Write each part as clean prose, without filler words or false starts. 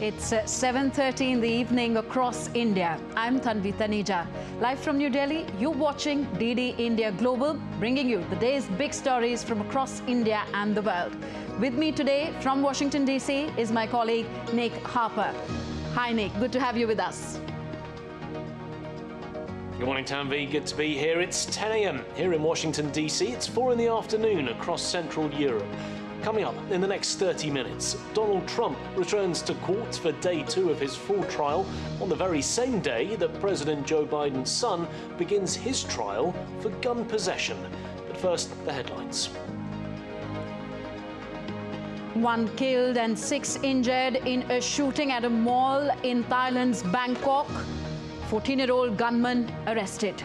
It's 7:30 in the evening across India. I'm Tanvi Taneja. Live from New Delhi, you're watching DD India Global, bringing you the day's big stories from across India and the world. With me today from Washington, D.C. is my colleague Nick Harper. Hi, Nick. Good to have you with us. Good morning, Tanvi. Good to be here. It's 10 a.m. here in Washington, D.C. It's 4 in the afternoon across Central Europe. Coming up in the next 30 minutes, Donald Trump returns to court for day 2 of his full trial on the very same day that President Joe Biden's son begins his trial for gun possession. But first, the headlines. 1 killed and 6 injured in a shooting at a mall in Thailand's Bangkok. 14-year-old gunman arrested.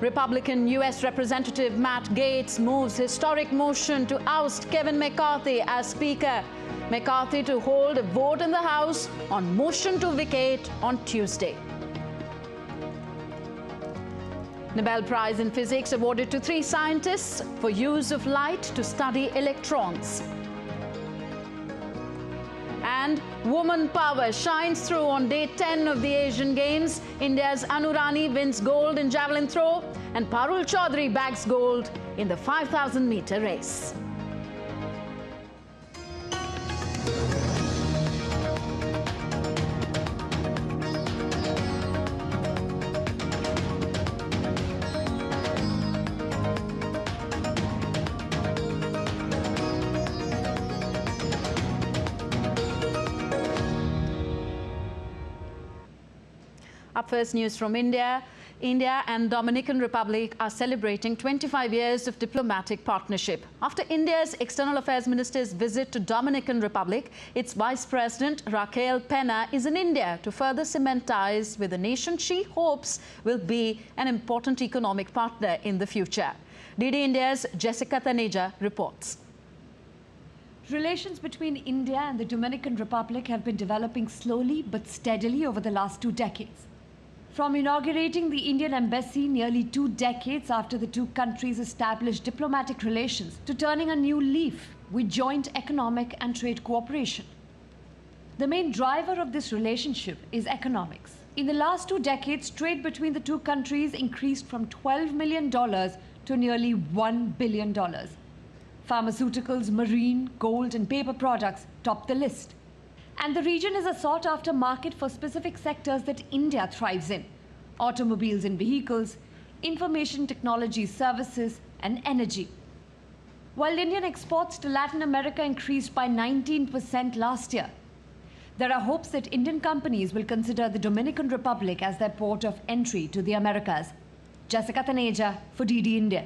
Republican U.S. Representative Matt Gaetz moves historic motion to oust Kevin McCarthy as Speaker. McCarthy to hold a vote in the House on motion to vacate on Tuesday. Nobel Prize in Physics awarded to 3 scientists for use of light to study electrons. And woman power shines through on day 10 of the Asian Games. India's Anu Rani wins gold in javelin throw and Parul Chaudhary bags gold in the 5,000-meter race. Up first, news from India. India and Dominican Republic are celebrating 25 years of diplomatic partnership. After India's External Affairs Minister's visit to Dominican Republic, its Vice President Raquel Pena is in India to further cement ties with a nation she hopes will be an important economic partner in the future. DD India's Jessica Taneja reports. Relations between India and the Dominican Republic have been developing slowly but steadily over the last 2 decades. From inaugurating the Indian embassy nearly 2 decades after the 2 countries established diplomatic relations to turning a new leaf with joint economic and trade cooperation. The main driver of this relationship is economics. In the last 2 decades, trade between the 2 countries increased from $12 million to nearly $1 billion. Pharmaceuticals, marine, gold, and paper products top the list. And the region is a sought-after market for specific sectors that India thrives in: automobiles and vehicles, information technology services, and energy. While Indian exports to Latin America increased by 19% last year, there are hopes that Indian companies will consider the Dominican Republic as their port of entry to the Americas. Jessica Taneja for DD India.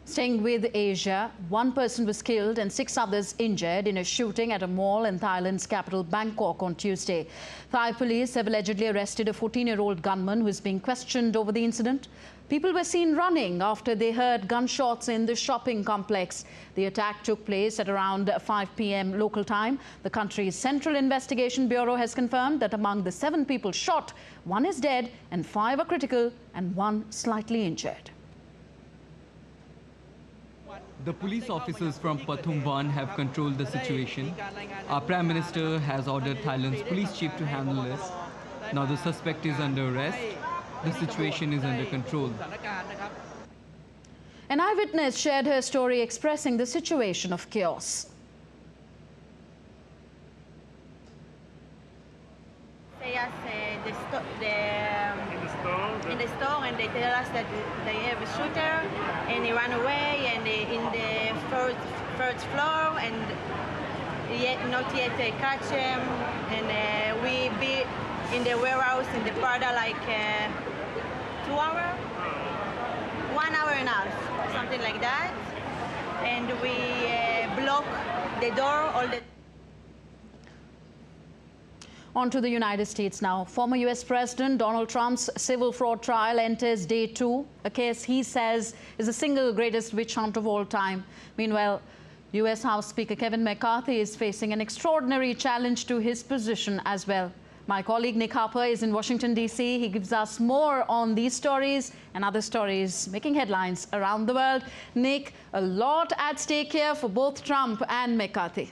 Staying with Asia, 1 person was killed and 6 others injured in a shooting at a mall in Thailand's capital Bangkok on Tuesday. Thai police have allegedly arrested a 14-year-old gunman who is being questioned over the incident. People were seen running after they heard gunshots in the shopping complex. The attack took place at around 5 p.m. local time. The country's Central Investigation Bureau has confirmed that among the 7 people shot, 1 is dead and 5 are critical and 1 slightly injured. The police officers from Pathumwan have controlled the situation. Our Prime Minister has ordered Thailand's police chief to handle this. Now the suspect is under arrest. The situation is under control. An eyewitness shared her story expressing the situation of chaos. In the store, and they tell us that they have a shooter and he ran away, and in the first floor, and not yet catch him, and we be in the warehouse in the Prada like 2 hours, 1 hour and a half, something like that, and we block the door all the. On to the United States now. Former U.S. President Donald Trump's civil fraud trial enters day 2, a case he says is the single greatest witch hunt of all time. Meanwhile, U.S. House Speaker Kevin McCarthy is facing an extraordinary challenge to his position as well. My colleague Nick Harper is in Washington, D.C. He gives us more on these stories and other stories making headlines around the world. Nick, a lot at stake here for both Trump and McCarthy.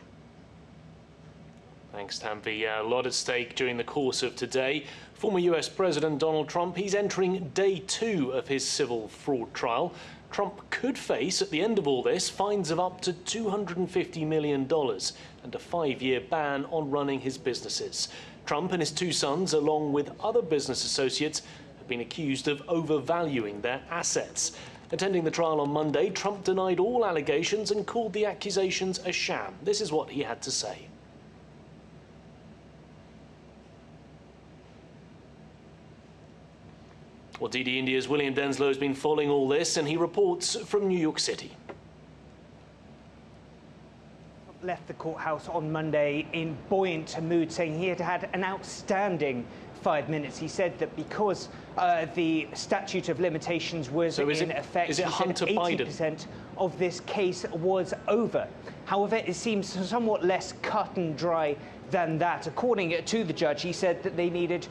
Thanks, Tanvi. A lot at stake during the course of today. Former US President Donald Trump, he's entering day 2 of his civil fraud trial. Trump could face, at the end of all this, fines of up to $250 million and a 5-year ban on running his businesses. Trump and his 2 sons, along with other business associates, have been accused of overvaluing their assets. Attending the trial on Monday, Trump denied all allegations and called the accusations a sham. This is what he had to say. Well, DD India's William Denslow has been following all this, and he reports from New York City. Left the courthouse on Monday in buoyant mood, saying he had had an outstanding 5 minutes. He said that because the statute of limitations was in effect, is it Hunter Biden? 80% of this case was over. However, it seems somewhat less cut and dry than that. According to the judge, he said that they needed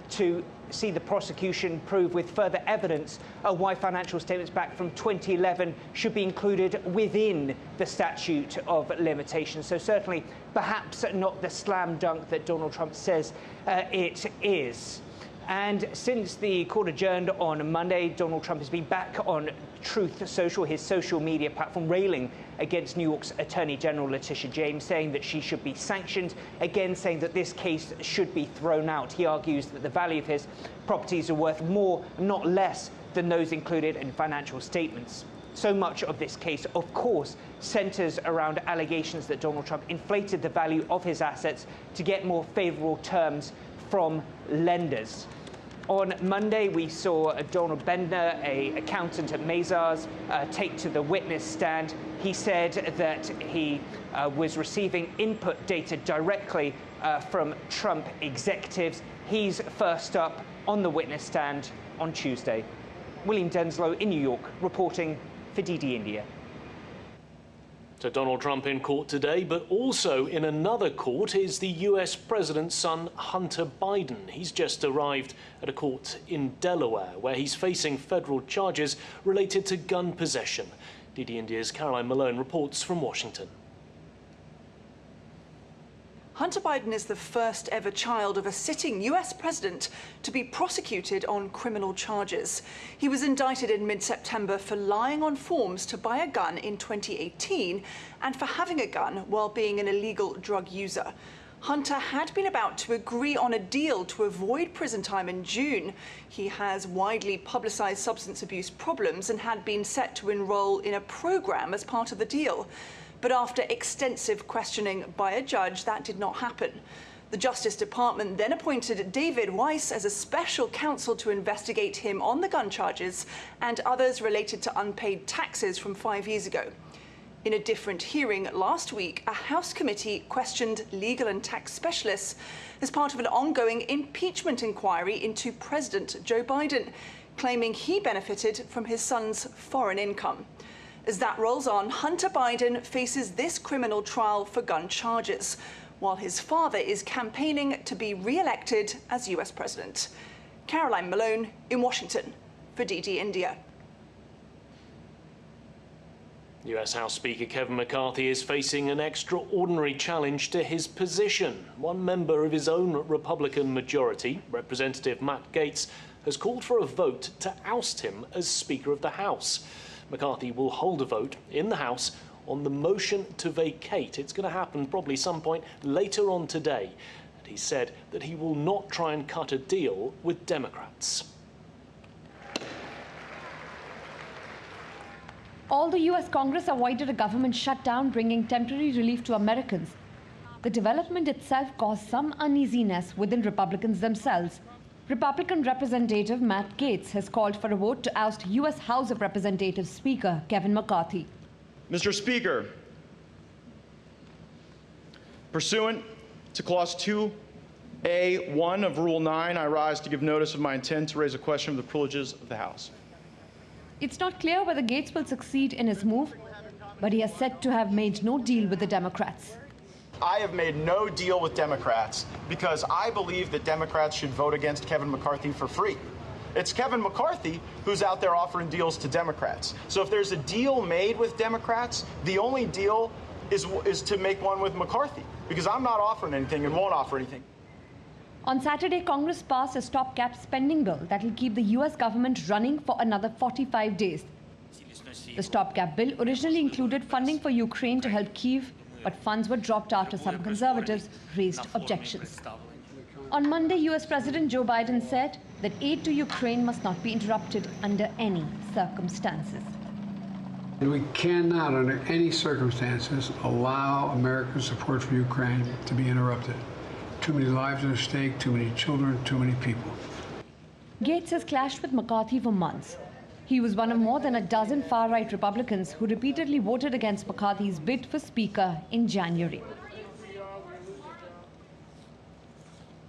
to see the prosecution prove with further evidence why financial statements back from 2011 should be included within the statute of limitations. So certainly, perhaps not the slam dunk that Donald Trump says it is. And since the court adjourned on Monday, Donald Trump has been back on Truth Social, his social media platform, railing against New York's Attorney General Letitia James, saying that she should be sanctioned, again saying that this case should be thrown out. He argues that the value of his properties are worth more, not less, than those included in financial statements. So much of this case, of course, centers around allegations that Donald Trump inflated the value of his assets to get more favorable terms from lenders. On Monday, we saw Donald Bendner, an accountant at Mazars, take to the witness stand. He said that he was receiving input data directly from Trump executives. He's first up on the witness stand on Tuesday. William Denslow in New York, reporting for DD India. So Donald Trump in court today, but also in another court is the US president's son, Hunter Biden. He's just arrived at a court in Delaware, where he's facing federal charges related to gun possession. DD India's Caroline Malone reports from Washington. Hunter Biden is the first ever child of a sitting US president to be prosecuted on criminal charges. He was indicted in mid-September for lying on forms to buy a gun in 2018 and for having a gun while being an illegal drug user. Hunter had been about to agree on a deal to avoid prison time in June. He has widely publicized substance abuse problems and had been set to enroll in a program as part of the deal. But after extensive questioning by a judge, that did not happen. The Justice Department then appointed David Weiss as a special counsel to investigate him on the gun charges and others related to unpaid taxes from 5 years ago. In a different hearing last week, a House committee questioned legal and tax specialists as part of an ongoing impeachment inquiry into President Joe Biden, claiming he benefited from his son's foreign income. As that rolls on, Hunter Biden faces this criminal trial for gun charges, while his father is campaigning to be re-elected as US president. Caroline Malone in Washington for DD India. US House Speaker Kevin McCarthy is facing an extraordinary challenge to his position. One member of his own Republican majority, Representative Matt Gaetz, has called for a vote to oust him as Speaker of the House. McCarthy will hold a vote in the House on the motion to vacate. It's going to happen probably some point later on today. And he said that he will not try and cut a deal with Democrats. All the US Congress avoided a government shutdown, bringing temporary relief to Americans. The development itself caused some uneasiness within Republicans themselves. Republican Representative Matt Gaetz has called for a vote to oust US House of Representatives Speaker Kevin McCarthy. Mr. Speaker, pursuant to Clause 2A1 of Rule 9, I rise to give notice of my intent to raise a question of the privileges of the House. It's not clear whether Gaetz will succeed in his move, but he is said to have made no deal with the Democrats. I have made no deal with Democrats because I believe that Democrats should vote against Kevin McCarthy for free. It's Kevin McCarthy who's out there offering deals to Democrats. So if there's a deal made with Democrats, the only deal is to make one with McCarthy, because I'm not offering anything and won't offer anything. On Saturday, Congress passed a stopgap spending bill that will keep the US government running for another 45 days. The stopgap bill originally included funding for Ukraine to help Kyiv, but funds were dropped after some conservatives raised objections. On Monday, US President Joe Biden said that aid to Ukraine must not be interrupted under any circumstances. We cannot, under any circumstances, allow American support for Ukraine to be interrupted. Too many lives are at stake, too many children, too many people. Gates has clashed with McCarthy for months. He was one of more than a dozen far-right Republicans who repeatedly voted against McCarthy's bid for Speaker in January.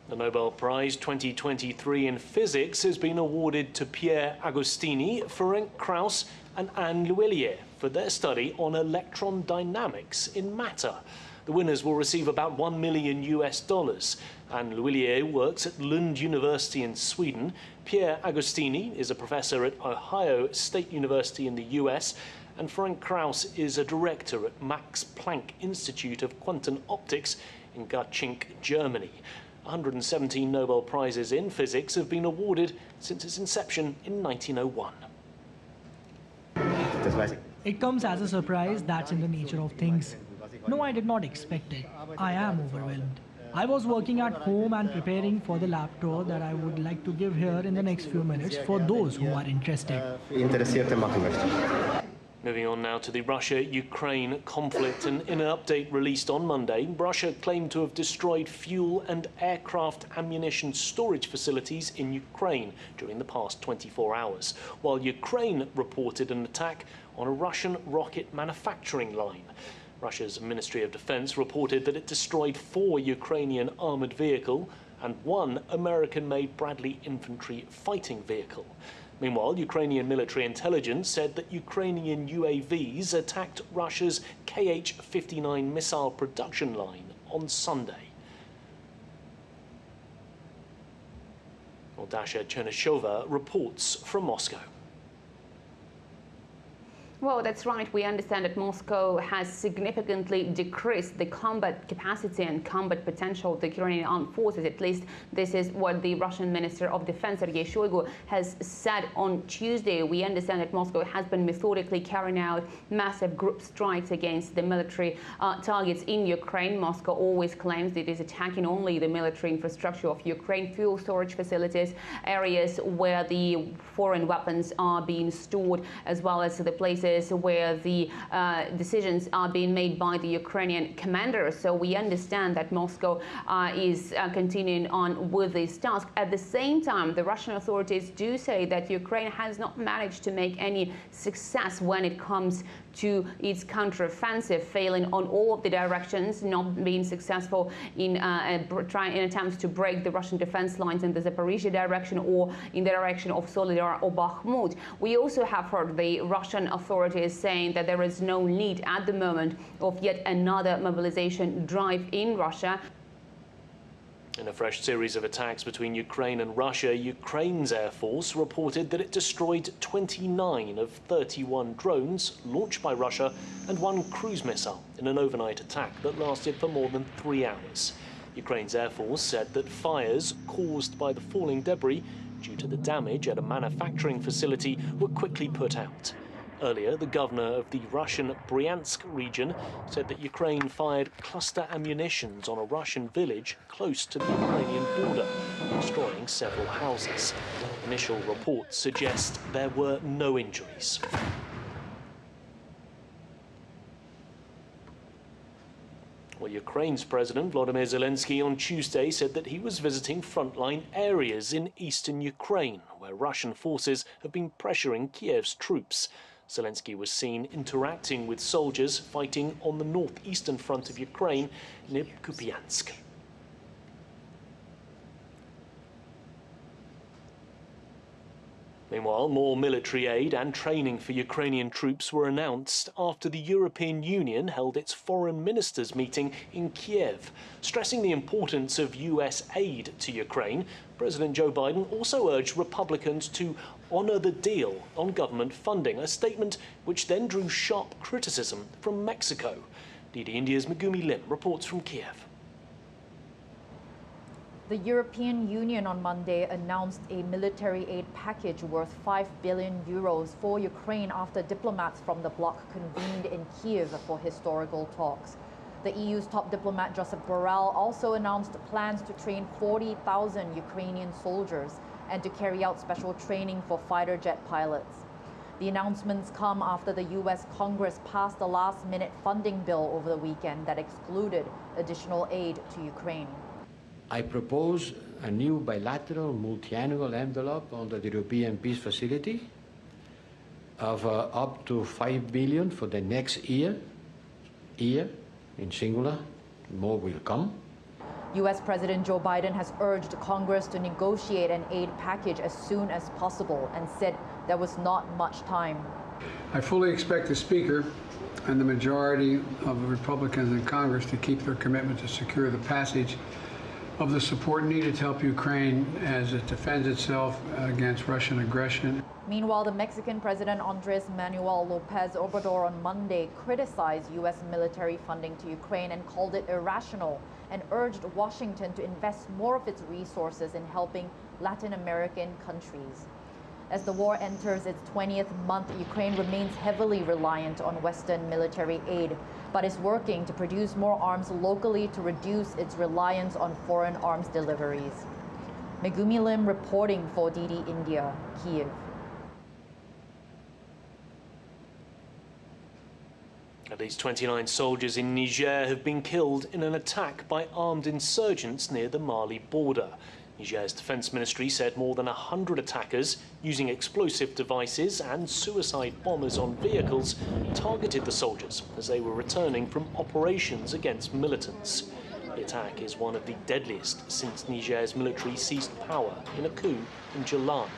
The Nobel Prize 2023 in Physics has been awarded to Pierre Agostini, Ferenc Krauss and Anne L'Huillier for their study on electron dynamics in matter. The winners will receive about $1 million. Anne L'Huillier works at Lund University in Sweden. Pierre Agostini is a professor at Ohio State University in the US. And Ferenc Krauss is a director at Max Planck Institute of Quantum Optics in Garching, Germany. 117 Nobel Prizes in physics have been awarded since its inception in 1901. It comes as a surprise, that's in the nature of things. No, I did not expect it. I am overwhelmed. I was working at home and preparing for the lab tour that I would like to give here in the next few minutes for those who are interested. Moving on now to the Russia-Ukraine conflict, and in an update released on Monday, Russia claimed to have destroyed fuel and aircraft ammunition storage facilities in Ukraine during the past 24 hours, while Ukraine reported an attack on a Russian rocket manufacturing line. Russia's Ministry of Defense reported that it destroyed 4 Ukrainian armored vehicles and 1 American-made Bradley infantry fighting vehicle. Meanwhile, Ukrainian military intelligence said that Ukrainian UAVs attacked Russia's Kh-59 missile production line on Sunday. Dasha Chernyshova reports from Moscow. Well, that's right. We understand that Moscow has significantly decreased the combat capacity and combat potential of the Ukrainian armed forces. At least this is what the Russian Minister of Defense, Sergei Shoigu, has said on Tuesday. We understand that Moscow has been methodically carrying out massive group strikes against the military targets in Ukraine. Moscow always claims that it is attacking only the military infrastructure of Ukraine, fuel storage facilities, areas where the foreign weapons are being stored, as well as the places where the decisions are being made by the Ukrainian commanders. So we understand that Moscow is continuing on with this task. At the same time, the Russian authorities do say that Ukraine has not managed to make any success when it comes to its counteroffensive, failing on all of the directions, not being successful in attempts to break the Russian defense lines in the Zaporizhia direction or in the direction of Soledar or Bakhmut. We also have heard the Russian authorities saying that there is no need at the moment of yet another mobilization drive in Russia. In a fresh series of attacks between Ukraine and Russia, Ukraine's Air Force reported that it destroyed 29 of 31 drones launched by Russia and 1 cruise missile in an overnight attack that lasted for more than 3 hours. Ukraine's Air Force said that fires caused by the falling debris due to the damage at a manufacturing facility were quickly put out. Earlier, the governor of the Russian Bryansk region said that Ukraine fired cluster ammunitions on a Russian village close to the Ukrainian border, destroying several houses. Initial reports suggest there were no injuries. Well, Ukraine's President Volodymyr Zelensky on Tuesday said that he was visiting frontline areas in eastern Ukraine, where Russian forces have been pressuring Kiev's troops. Zelensky was seen interacting with soldiers fighting on the northeastern front of Ukraine near Kupiansk. Meanwhile, more military aid and training for Ukrainian troops were announced after the European Union held its foreign ministers' meeting in Kiev. Stressing the importance of US aid to Ukraine, President Joe Biden also urged Republicans to honour the deal on government funding, a statement which then drew sharp criticism from Mexico. DD India's Megumi Lim reports from Kiev. The European Union on Monday announced a military aid package worth €5 billion for Ukraine after diplomats from the bloc convened in Kiev for historical talks. The EU's top diplomat Josep Borrell also announced plans to train 40,000 Ukrainian soldiers and to carry out special training for fighter jet pilots. The announcements come after the US Congress passed a last-minute funding bill over the weekend that excluded additional aid to Ukraine. I propose a new bilateral multi-annual envelope under the European Peace Facility of up to $5 billion for the next year in singular. More will come. US President Joe Biden has urged Congress to negotiate an aid package as soon as possible and said there was not much time. I fully expect the Speaker and the majority of the Republicans in Congress to keep their commitment to secure the passage of the support needed to help Ukraine as it defends itself against Russian aggression. Meanwhile, the Mexican President Andres Manuel Lopez Obrador on Monday criticized U.S. military funding to Ukraine and called it irrational and urged Washington to invest more of its resources in helping Latin American countries. As the war enters its 20th month, Ukraine remains heavily reliant on Western military aid, but is working to produce more arms locally to reduce its reliance on foreign arms deliveries. Megumi Lim reporting for DD India, Kiev. At least 29 soldiers in Niger have been killed in an attack by armed insurgents near the Mali border. Niger's defense ministry said more than 100 attackers using explosive devices and suicide bombers on vehicles targeted the soldiers as they were returning from operations against militants. The attack is one of the deadliest since Niger's military seized power in a coup in July.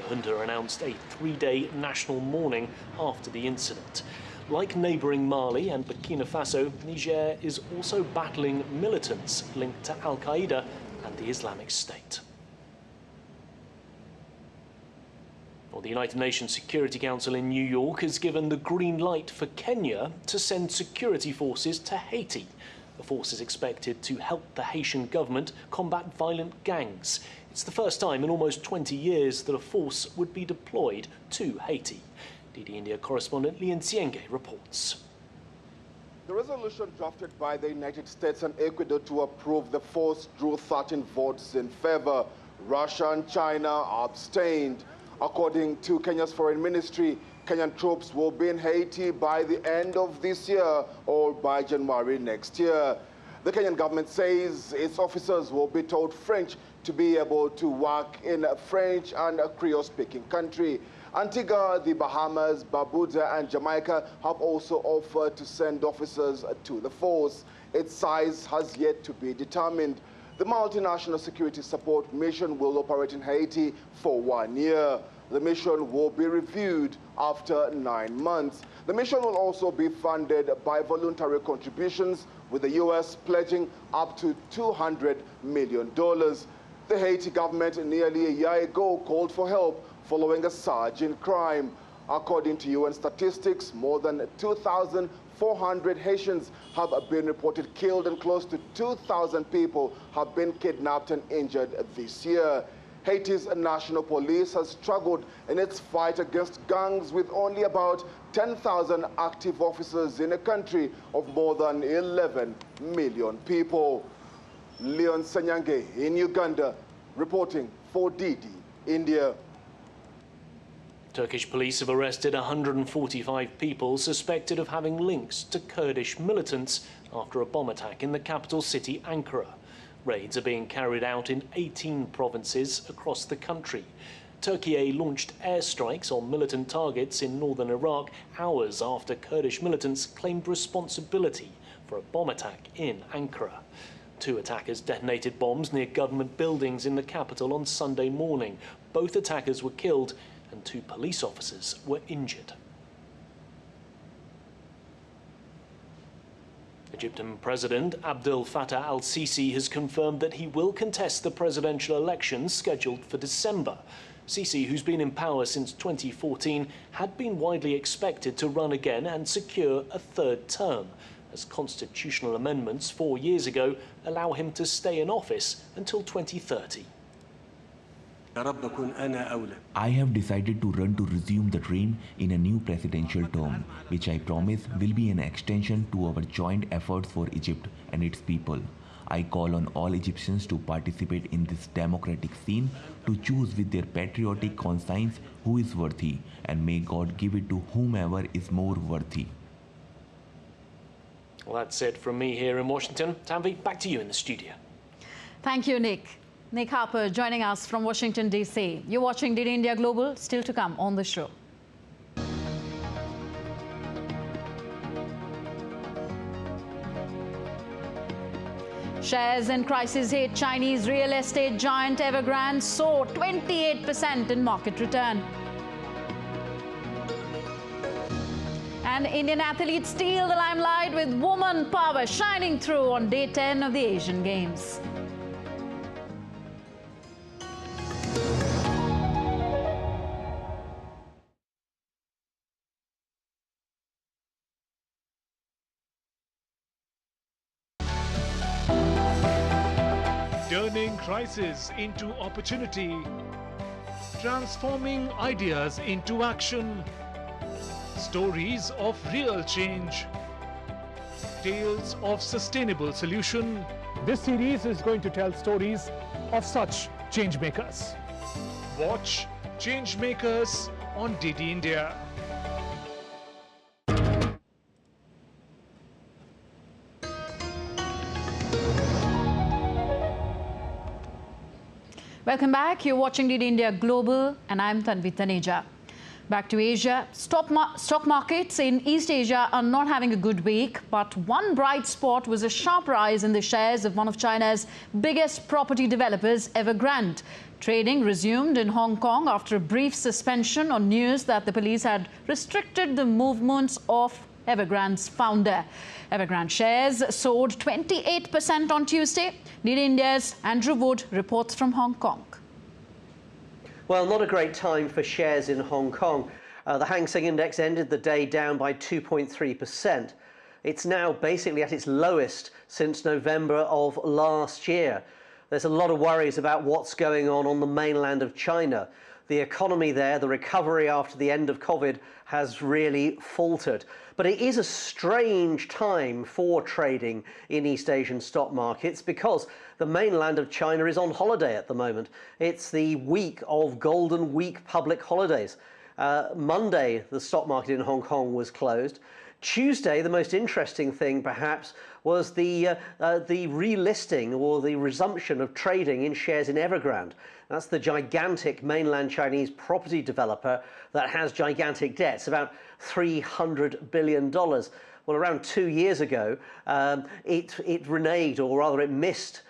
The junta announced a 3-day national mourning after the incident. Like neighbouring Mali and Burkina Faso, Niger is also battling militants linked to Al-Qaeda and the Islamic State. Well, the United Nations Security Council in New York has given the green light for Kenya to send security forces to Haiti. The force is expected to help the Haitian government combat violent gangs. It's the first time in almost 20 years that a force would be deployed to Haiti. DD India correspondent Lian Tsienge reports. The resolution drafted by the United States and Ecuador to approve the force drew 13 votes in favor. Russia and China abstained. According to Kenya's foreign ministry, Kenyan troops will be in Haiti by the end of this year or by January next year. The Kenyan government says its officers will be taught French to be able to work in a French and a Creole-speaking country. Antigua, the Bahamas, Barbuda and Jamaica have also offered to send officers to the force. Its size has yet to be determined. The multinational security support mission will operate in Haiti for 1 year. The mission will be reviewed after 9 months. The mission will also be funded by voluntary contributions, with the U.S. pledging up to $200 million. The Haiti government nearly a year ago called for help following a surge in crime. According to UN statistics, more than 2,400 Haitians have been reported killed and close to 2,000 people have been kidnapped and injured this year. Haiti's national police has struggled in its fight against gangs with only about 10,000 active officers in a country of more than 11 million people. Leon Sanyange in Uganda, reporting for DD India. Turkish police have arrested 145 people suspected of having links to Kurdish militants after a bomb attack in the capital city, Ankara. Raids are being carried out in 18 provinces across the country. Turkey launched airstrikes on militant targets in northern Iraq hours after Kurdish militants claimed responsibility for a bomb attack in Ankara. 2 attackers detonated bombs near government buildings in the capital on Sunday morning. Both attackers were killed and 2 police officers were injured. Egyptian President Abdel Fattah al-Sisi has confirmed that he will contest the presidential elections scheduled for December. Sisi, who's been in power since 2014, had been widely expected to run again and secure a 3rd term, as constitutional amendments 4 years ago allow him to stay in office until 2030. I have decided to run to resume the dream in a new presidential term, which I promise will be an extension to our joint efforts for Egypt and its people. I call on all Egyptians to participate in this democratic scene, to choose with their patriotic conscience who is worthy, and may God give it to whomever is more worthy. Well, that's it from me here in Washington. Tanvi, back to you in the studio. Thank you, Nick. Nick Harper joining us from Washington, D.C. You're watching DD India Global, still to come on the show. Shares in crisis hit Chinese real estate giant Evergrande soared 28% in market return. And Indian athletes steal the limelight with woman power shining through on day 10 of the Asian Games. Turning crisis into opportunity, transforming ideas into action, stories of real change, tales of sustainable solution. This series is going to tell stories of such change makers. Watch Change Makers on DD India. Welcome back. You're watching DD India Global, and I'm Tanvi Taneja. Back to Asia. Stock markets in East Asia are not having a good week, but one bright spot was a sharp rise in the shares of one of China's biggest property developers, Evergrande. Trading resumed in Hong Kong after a brief suspension on news that the police had restricted the movements of Evergrande's founder. Evergrande shares soared 28% on Tuesday. DD India's Andrew Wood reports from Hong Kong. Well, not a great time for shares in Hong Kong. The Hang Seng Index ended the day down by 2.3%. It's now basically at its lowest since November of last year. There's a lot of worries about what's going on the mainland of China. The economy there, the recovery after the end of COVID, has really faltered. But it is a strange time for trading in East Asian stock markets because the mainland of China is on holiday at the moment. It's the week of Golden Week public holidays. Monday, the stock market in Hong Kong was closed. Tuesday, the most interesting thing perhaps was the relisting or the resumption of trading in shares in Evergrande. That's the gigantic mainland Chinese property developer that has gigantic debts, about $300 billion. Well, around 2 years ago, it reneged, or rather it missed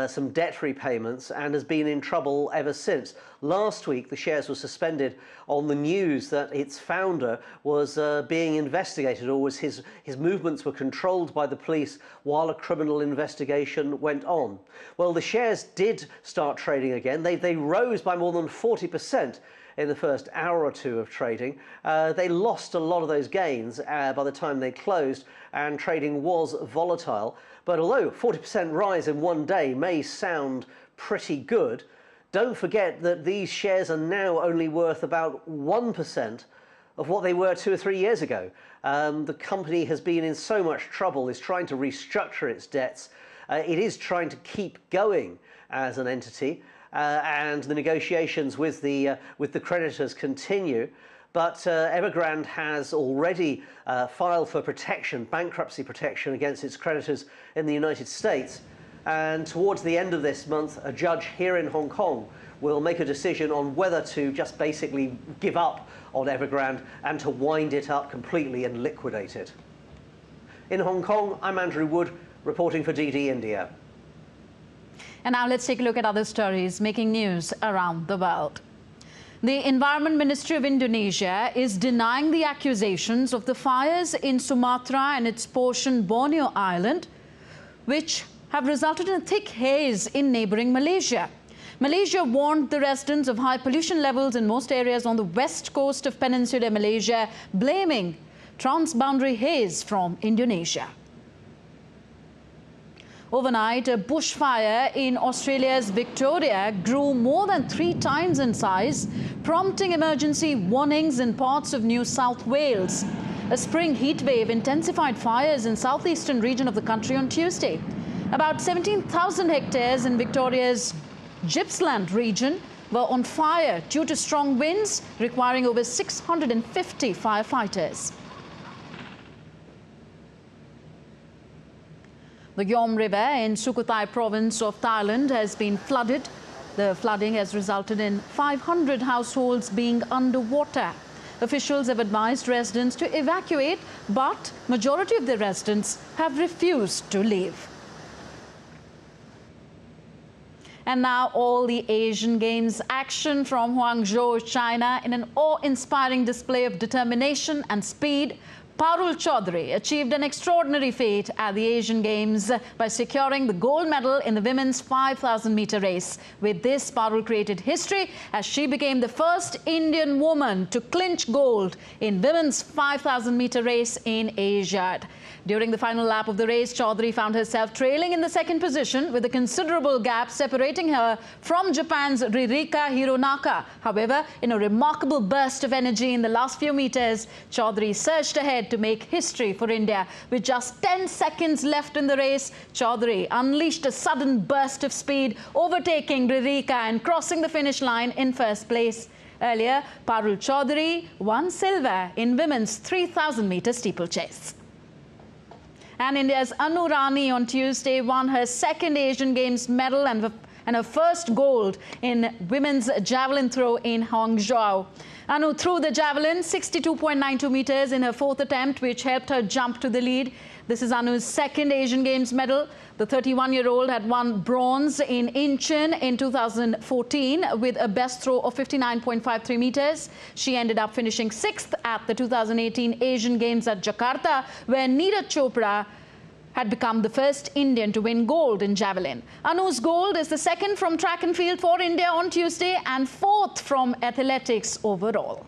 some debt repayments and has been in trouble ever since. Last week, the shares were suspended on the news that its founder was being investigated, or was his movements were controlled by the police while a criminal investigation went on. Well, the shares did start trading again. They rose by more than 40% in the first hour or two of trading. They lost a lot of those gains by the time they closed, and trading was volatile. But although 40% rise in one day may sound pretty good, don't forget that these shares are now only worth about 1% of what they were 2 or 3 years ago. The company has been in so much trouble, is trying to restructure its debts. It is trying to keep going as an entity, and the negotiations with the creditors continue. But Evergrande has already filed for protection, bankruptcy protection, against its creditors in the United States. And towards the end of this month, a judge here in Hong Kong will make a decision on whether to just basically give up on Evergrande and to wind it up completely and liquidate it. In Hong Kong, I'm Andrew Wood, reporting for DD India. And now let's take a look at other stories making news around the world. The Environment Ministry of Indonesia is denying the accusations of the fires in Sumatra and its portion Borneo Island, which have resulted in a thick haze in neighbouring Malaysia. Malaysia warned the residents of high pollution levels in most areas on the west coast of Peninsular Malaysia, blaming transboundary haze from Indonesia. Overnight, a bushfire in Australia's Victoria grew more than 3 times in size, prompting emergency warnings in parts of New South Wales. A spring heatwave intensified fires in southeastern region of the country on Tuesday. About 17,000 hectares in Victoria's Gippsland region were on fire due to strong winds, requiring over 650 firefighters. The Yom River in Sukhothai province of Thailand has been flooded. The flooding has resulted in 500 households being underwater. Officials have advised residents to evacuate, but majority of the residents have refused to leave. And now all the Asian Games action from Guangzhou, China, in an awe-inspiring display of determination and speed. Parul Chaudhary achieved an extraordinary feat at the Asian Games by securing the gold medal in the women's 5,000-meter race. With this, Parul created history as she became the first Indian woman to clinch gold in women's 5,000-meter race in Asia. During the final lap of the race, Chaudhary found herself trailing in the second position with a considerable gap separating her from Japan's Ririka Hironaka. However, in a remarkable burst of energy in the last few meters, Chaudhary surged ahead to make history for India. With just 10 seconds left in the race, Chaudhary unleashed a sudden burst of speed, overtaking Ririka and crossing the finish line in first place. Earlier, Parul Chaudhary won silver in women's 3,000-meter steeplechase. And India's Anu Rani on Tuesday won her second Asian Games medal and her first gold in women's javelin throw in Hangzhou. Anu threw the javelin 62.92 meters in her fourth attempt, which helped her jump to the lead. This is Anu's second Asian Games medal. The 31-year-old had won bronze in Incheon in 2014 with a best throw of 59.53 meters. She ended up finishing 6th at the 2018 Asian Games at Jakarta, where Neeraj Chopra had become the first Indian to win gold in javelin. Anu's gold is the second from track and field for India on Tuesday and 4th from athletics overall.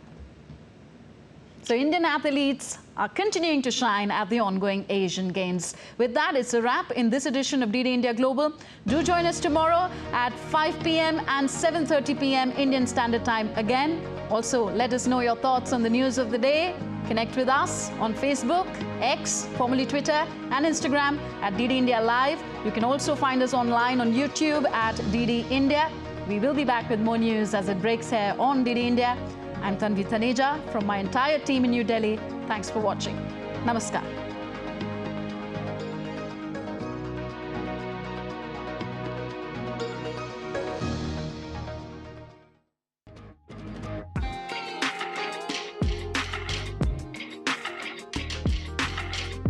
So Indian athletes are continuing to shine at the ongoing Asian Games. With that, it's a wrap in this edition of DD India Global. Do join us tomorrow at 5 p.m. and 7:30 p.m. Indian Standard Time again. Also, let us know your thoughts on the news of the day. Connect with us on Facebook, X, formerly Twitter, and Instagram at DD India Live. You can also find us online on YouTube at DD India. We will be back with more news as it breaks here on DD India. I'm Tanvi Taneja from my entire team in New Delhi. Thanks for watching. Namaskar.